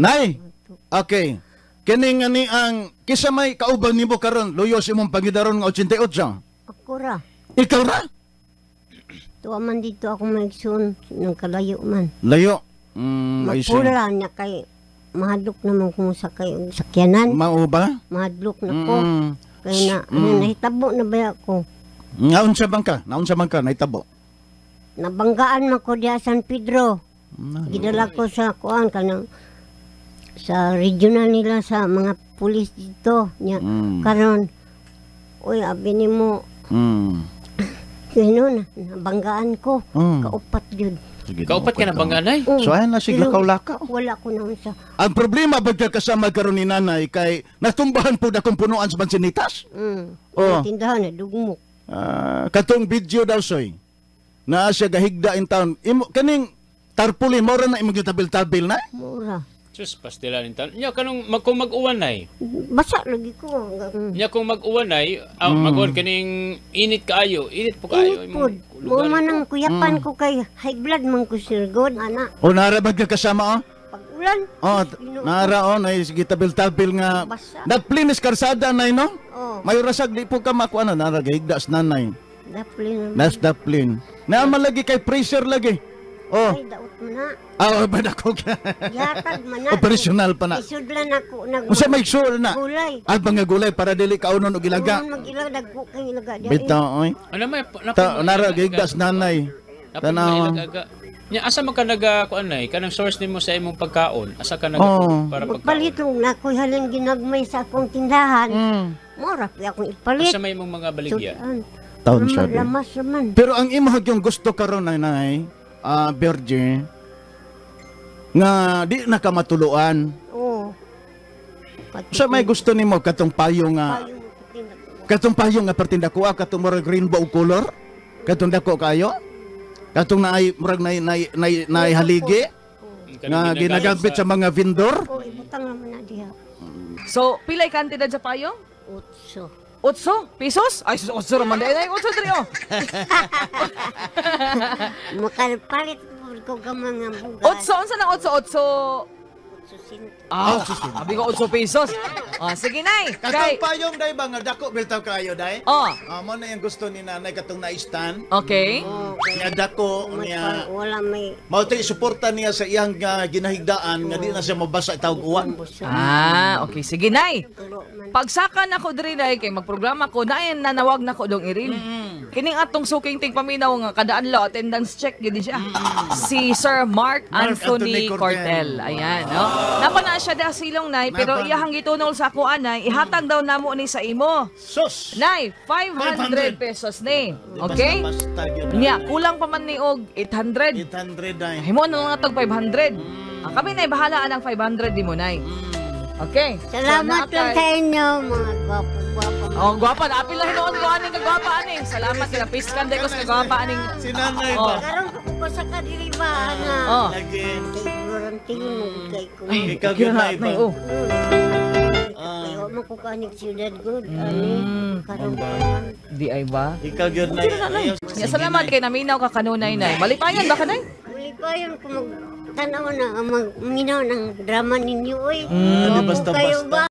Nay, okay. Kining ani ang kisa may kauban nimo karon luyos imong pangidaron nga 88. Ako ra. Ikaw ra? Tuwa man dito ako maigsoon ng kalayo man. Layo. Mapula niya kay mahadlok naman kung sa kayo sakyanan. Mao ba? Mahadlok na ko. Kaya nahitabo na ba ako? Naunsa bang ka? Naunsa man ka nahitabo? Nabanggaan man ko diya San Pedro. Gidala ko sa kuan kanang sa regional nila sa mga pulis dito nya karon oy abi nimo na nabanggaan ko kaupat jud. Kaupat ka na bangganay? So ayan na sige lakaw-lakaw. Wala ko na unsa. Ang problema ba kasama karon ni nanay kay natumbahan po akong punuan sa bansinitas? Tindahan na dugmok. Katong video daw soy. Naa siya gahigda in town. Kaning tarpaulin mo ra na imong gitabil-tabil na? Mura. Sus, pastila rin tan. Nya kanong kung mag-uwanay. Basa lagi ko. Nya kung mag-uwanay, mag-uwan kaning init kaayo. Init po kaayo. Mo man ang kuyapan ko kay high blood man ko sir god ana. O narabag ka kasama Pag ulan. Nara nay sige tabil-tabil nga. Daplinis karsada nay no? May rasag di po ka makuha na naragahigda sa nanay. Daplin. Nas daplin. Na malagi kay pressure lagi. Ay, daot mo na. Ba dako ka? Yatag man na. Operational pa na. Isudlan ako. Usa may sure na. Gulay. Mga gulay para dili kaunon og ilaga. Mag-ilaga, dagko kay ilaga. Bitaw, oy. Ano may naragigdas nanay. Tanaw. Nya asa man ka kuanay kanang source nimo sa imong pagkaon? Asa ka para pagkaon? Palitong na ko halin ginagmay sa akong tindahan. Mora pa akong ipalit. Asa may imong mga baligya? Taon siya. Lamas man. Pero ang imong yung gusto karon nanay, Virgin, nga di na ka matuluan. Oo. Sa may gusto nimo katong payong nga pertindakuha katong murag rainbow color, katong dako kayo, katong naay murag nay haligi nga ginagamit sa mga vendor. Oo, ibutang naman na diha. So, pilay kantidad sa payong? 8. 8 pesos? Ay, 8 raman dahil. 8 diri oh. Makalpalit ko ka mga bugas. 8, unsa nang 8? 8. Sabi ko 8 pesos. Sige nay. Katong payong day ba nga dako bitaw kayo day? Mo na yung gusto ni nanay katong na-stand. Okay. Nga dako niya. Wala may Mao tay suporta niya sa iyang ginahigdaan nga di na siya mabasa itawag uwan. Okay. Sige nay. Pagsakan ako diri nay kay magprograma ko na nanawag na ko dong irin. Kining atong suking ting paminaw nga kadaan law attendance check gid siya. Si Sir Mark Anthony Cortel. Ayan, no. Napa na siya da silong nay pero iyahang gitunol sa ako anay ihatag daw namo ni sa imo. Sus. Nay, 500 pesos ni. Okay? Nya kulang pa man ni og 800. 800 day. Himo na nga tag 500. Kami nay bahala ang 500 di mo nay. Okay. salamat lang sa inyo mga gwapo-gwapo. Gwapa na apil na hinoon ko aning kagwapa aning. Salamat kina piskan day ko sa kagwapa aning. Si nanay ba? Karon ko sa kadiri ba ana. Lagi. Tingin mo kay ko. Ikaw gyud nay ba? Ayaw mo ko kanig siyudad good. Karon Di ay ba? Ikaw gyud nay. Salamat kay naminaw ka kanunay nay. Malipayan ba kanay? Malipayan ko mag tanaw na minaw ng drama ninyo oy. Di basta-basta.